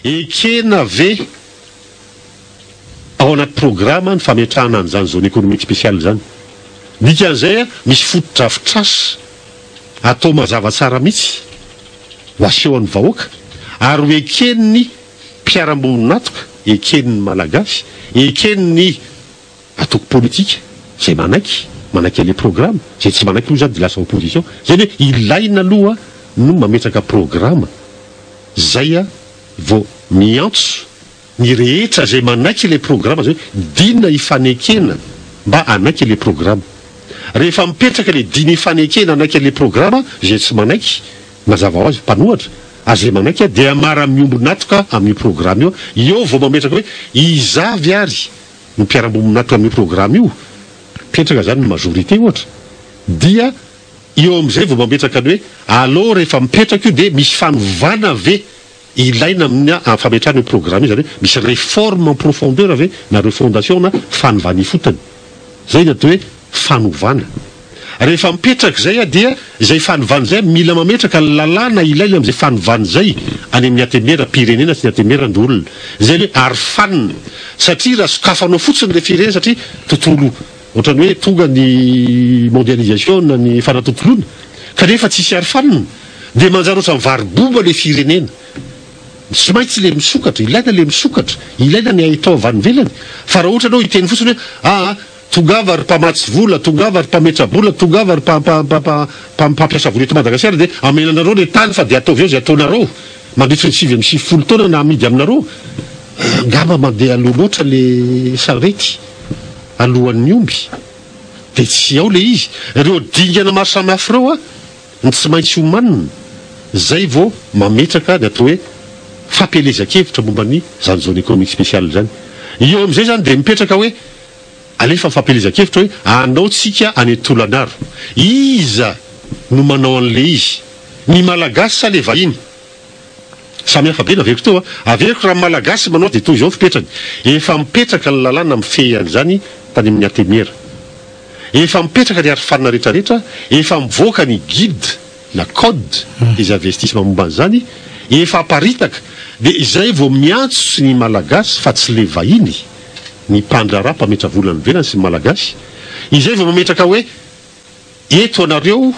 ekena ve ao anaty programma ny fametrahana an'izany zone économique spéciale zany. Dikan'izay a misy fotodrafitrasa atao mazava tsara mihitsy ho aseho an'ny vahoaka ary ho eken'ny mpiara-monina-natoka, eken'ny malagasy, eken'ny atoko politika zay manaiky le programme, zay tsy manaiky aloha zany de lasa opposition. Zay hoe ilaina aloha no mametraka programma zay a vao miantso ny rehetra zay manaiky le programma zay dina ifanekena mba anaiky le programma. Rehefa mipetraka le dina ifanekena anaiky le programma zay tsy manaiky mazava ho azy mpanohatra azay manaiky dia amara miombo-natoka amin'ny programme io vao mametraka hoe izavy ary ny mpiara-monina-natoka amin'ny programme io petraka zany ny majorité ohatra dia eo am'izay vao mametraka ny hoe allo rehefa mipetraka io de misy fanovana ve ilaina amin'ny fametrahana io programme io zany hoe misy réforme en profondeur ave na refondation na fanovana ifotany zay ny atao hoe fanovana. Rehefa mipetraka zay a dia zay fanovana zay mila mametraka lalàna ilaina am'izay fanovana zay any amin'ny atemera pirenena sy ny atemerandolona zay hoe arofanina satria raha sokafanao fotsiny le firenena satria tontolo ohatrany hoe tonga ny mondialisation na ny fanatontolona kanefa tsisy arofanina de manjary ohatrany varibomba le firenena tsy maintsy le misokatra, ilaina le misokatra, ilaina ny ahitao avany velany. Fa raha ohatra anao iteny fotsiny hoe tongava ry mpamatsy vola, tongava ry mpametra-bola, tongava ry mpampiasa vola eto Madagasikara de amenanareo le tany fa de ataovy eo zay ataonareo mandritra ny 7 taona na amidy aminareo ngamba mandeha aloha loatra le sarety alohan'ny omby de tsy ao le izy. Reo dingana maro samihafa reo ny tsy maintsy homanina zay vao mametraka ny atao hoe fampelezan-kevitra momba ny zany zone économique spéciale zany. Io am'izay zany de mipetraka hoe alefa fampelezan-kevitra hoe anao tsika any Tolanaro iza no manao an'le izy ny malagasy sa le vahiny samy hafa be naveriko teo averiko raha malagasy manao de toy izao fipetrany efa mipetraka ny lalàna mifehy an'izany tany amin'ny atemera efa mipetraka ny arofanina rehetrarehetra efa mivoaka ny guide na code des investissements momba an'izany efa aparitaka de izay vao miantso ny malagasy fa tsy le vahiny ny mpandrara mpametra volany velany sy ny malagasy izay vao mametraka hoe eto anareo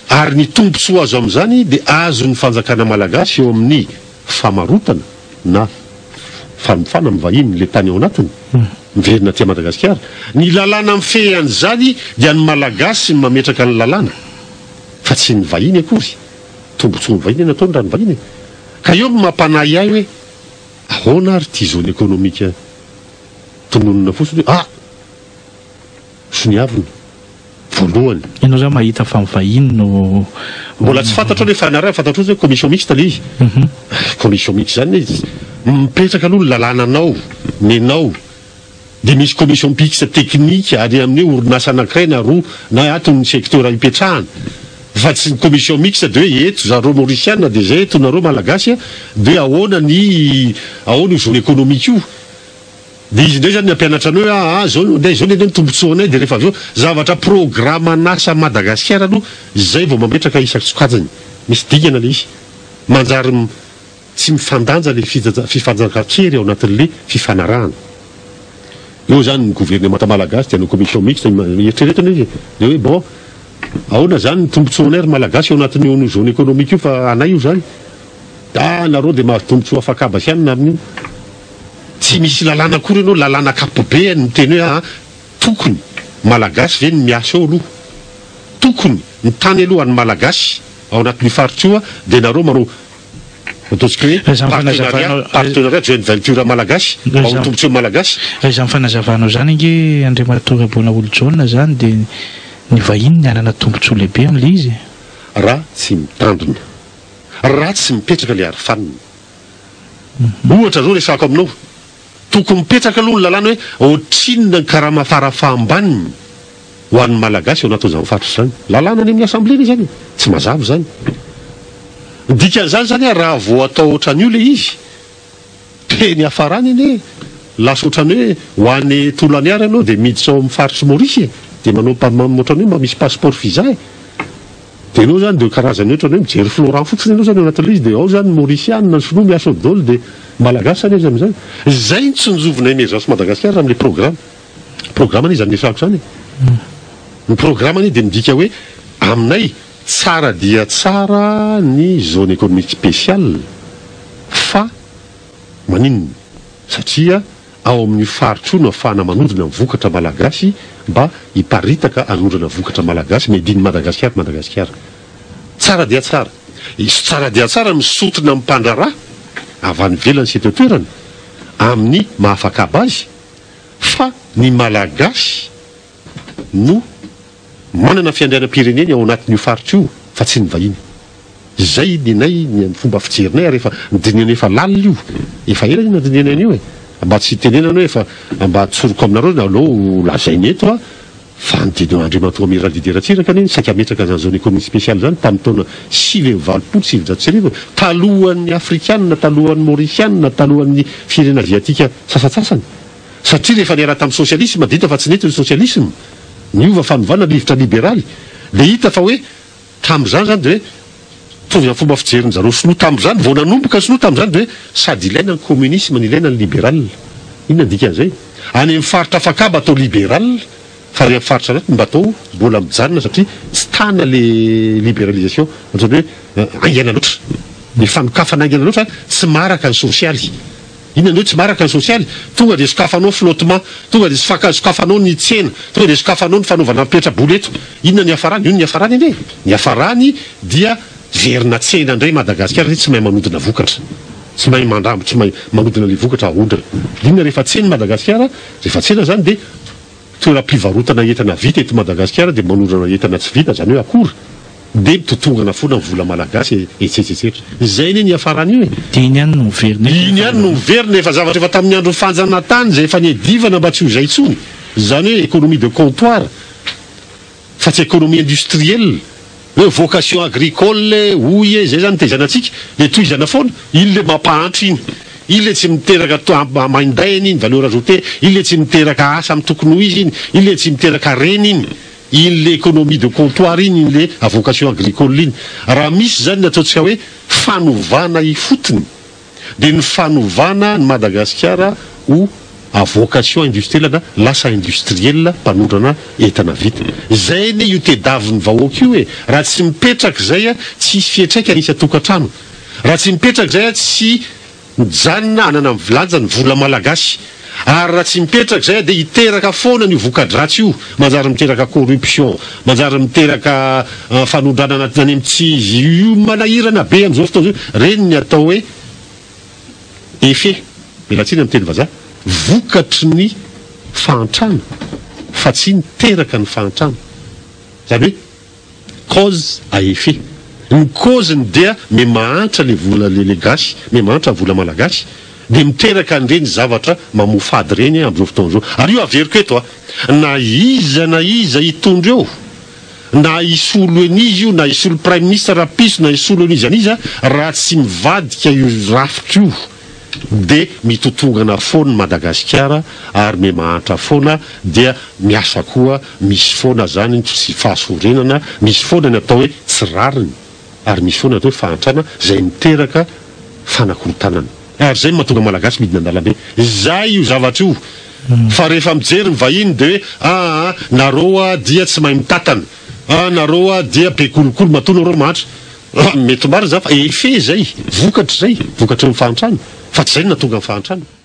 ary ny tombontsoa azo am'izany de azo ny fanjakana malagasy eo amin'ny famarotana na fanofana amin'ny vahiny le tany ao anatiny miverina tia Madagasikara ny lalàna mifehy an'izany dia ny malagasy ny mametraka ny lalàna fa tsy ny vahiny akory tombontsoa ny vahiny nataony raha ny vahiny ka eo mampanahy ahy hoe ahoana ary ty zone économique tononona fotsiny hoe soniavina voalohany ianao zany mahita fa mivahiny no mbola tsy fantatra hoe fanarana fantatro hoe commission mixte le izy commission mixte zany izy mipetraka aloha ny lalànanao menao de misy commission mixte technique ary amin'ny orinasa anankiray na roa na atony secteur ipetrahana fa tsy ny commission mixte de hoe eto zareo mauriciana de zay eto nareo malagasy de ahoana io zone économique io de izy ndray zany ny ampianatra anao hoe zao ndeha zao ndeha tombontsoanay de rehefa avy eo zavatra programme anasa Madagasikara aloha zay vao mametraka isaky sokajany misy dingana le izy manjary tsy mifandanja le fifanjan-kakery ao anatin'le fifanarahana eo zany ny gouvernement malagasy tianao commission mixte eritreretana izy de hoe bon ahoana zany ny tombontsoanay ry malagasy eo anatin'io zone économique io fa anay io zany nareo de mahatombotsoa afakabasianina amin'io tsy misy lalàna akory ianao lalàna kapobeany miteny hoe tokony malagasy ve ny miasa eo aloha tokony ny tany aloha any malagasy ao anatin'ny faritra io de nareo manao ataontsika hoe partenariat joint malagasy ao tombontsoa malagasy zany fanazavanao zany nge Andriamatoa Raboana Holijaona zany de ny vahiny ny anana tombontsoa lehibe am'le izy raha tsy mitandrina raha tsy mipetraka le arofanina ohatra zao resako aminao tokony mipetraka aloha ny lalàna hoe ohatrinona ny karaha mafarafaham-baniny ho an'ny malagasy ao anatin'izany faritra zany lalàna any amin'ny assemblée zany tsy mazava zany dikan'izany zany raha vao atao ohatran'io le izy de ny afarany iny lasa ohatrany hoe ho an'ny tolaniary ianao de miditra ao amin'ny faritra Maurice de manao ohatrany hoe misy passeport visa de enao zany de karazany ohatrany hoe mijery Florent fotsiny enao zany ao anatin'le izy de ao zany mauricianina ny sinoa miasa ao daholo de malagasy izy amin'izany zay ny tsonjovinay emergence Madagasikara amin'ilay programmany izy anefako zany ny programmany dia midika hoe aminay tsara dia tsara ny zone économique spéciale fa maninona satria ao amin'ny faritro no ahafahana manodina ny vokatra malagasy mba hiparitaka anondrana vokatra malagasy mediny Madagasikara tsara dia tsara izy tsara dia tsara misotona amin'ny mpandrarà avy any velany sy eto toerana amin'ny mahafakaba azy fa ny malagasy no manana fiandrianam-pireneny ao anatin'io faritra io fa tsy ny vahiny zay ninay ny fomba fijerinay ary efa nidinina efa lalina io efa ela io nadinina io mba tsy tenenana hoe efa mba tsoroko aminareo naleo lazainy eto fa nidino andriamatoa amiral lideratsiraka neny saika metraka zany zone économique spéciale zany tamin'ny taona 7 talohan'ny afrikanina talohan'ny mauritianina talohan'ny firena aziatika sasatsasany satria rehefa niara tamin'ny socialisme dita fa tsy nety ny socialisme niova fanovana livitra libéraly le hita fa hoe tamin'izany zany de hoe tovy amin'ny fomba fijeriny zareo sinoa tamin'izany vao nanomboka sinoa tamin'izany de hoe sady ilaina ny communisme ny ilaina ny libéral inona dikan'izay any amin'ny faritra fakaba atao libéral fa rehefa faritra anaty mba atao mbola mijanona satria tsy tana le libéralisation ohatrany hoe aingana loatra le fanokafana aingana loatra tsy maraka ny sosialy inona ndreo tsy maraka ny sosialy tonga de sokafanao flottement tonga de sokafanao ny tsena tonga de sokafanao ny fanaovana petra boleto inona ny hafarany io ny hafarany ane ny hafarany dia verina tsena indray Madagasikara tsy mahay manodina vokatra tsy mahay mandambo tsy mahay manodina le vokatra ahondra inona rehefa tsena Madagasikara rehefa tsena zany de toeram-pivarotana entana vita eto Madagasikara de manondrana entana tsy vita zany hoe akora de mitotongana foana ny vola malagasy etsetsetsetra zay ne ny hafarany io dia iny ihany no miverina iny ihany no miverina efa zavatra efa tamin'ny andro fanjanatany zay efa niedivana mba tsy ho zay tsony zany hoe économie de comptoir fa tsy économie industrielle hoe vocation agricole hoy zay zany tezanatsika le toizana foana iny le mampahantro iny le tsy miteraka maindainy iny valeur ajoutée iny le tsy miteraka asa amin'ny tokony ho izy iny le tsy miteraka reny iny le économie de comptoir iny le vocation agricole iny raha misy zany nataontsika hoe fanovana ifotony de ny fanovana ny Madagasikara ho a vocation industrielle na lasa industrielle mpanondrana entana vita zay ne io tedaviny vahoaka io hoe raha tsy mipetraka zay tsy fietraika nisy atokantrano raha tsy mipetraka zay tsy mijanona anana vilanja ny vola malagasy ary raha tsy mipetraka zay de hiteraka foana ny vokadratsy io manjary miteraka corruption manjary miteraka fanondrana anatina any amitsy io manahirana be am'izao fotoana zao reny ny atao hoe effet melatsiny amin'ny teny vazaha vokatry ny fahantrana fa tsy niteraka ny fahantrana zany hoe cause à effet ny causeny dia me mahantra le vola le gasy me mahantra vola malagasy de miteraka an'ireny zavatra mamofady reny am'izao fotoana zao ary io averiko eto na iza hitondra eo na isolo enizy io na isolo prime ministre rapiso na isolo enizy aniza raha tsy mivadika io rafitra io de mitotongana foana Madagasikara ary me mahantra foana dia miasa koa misy foana zany tsy fahasorenana misy foana ny atao hoe tsy rariny ary misy foana atao hoe fahantrana zay miteraka fanakorotanana ary zay mahatonga malagasy midina andalambe zay io zavatra io fa rehefa mijery mivahiny de hoe nareo dia tsy mahay mitatana nareo dia be kolokolo matona reo mahantra mety maro za fa effet zay vokatra ny fahantrana fa tsy zay natonga ny fahantrana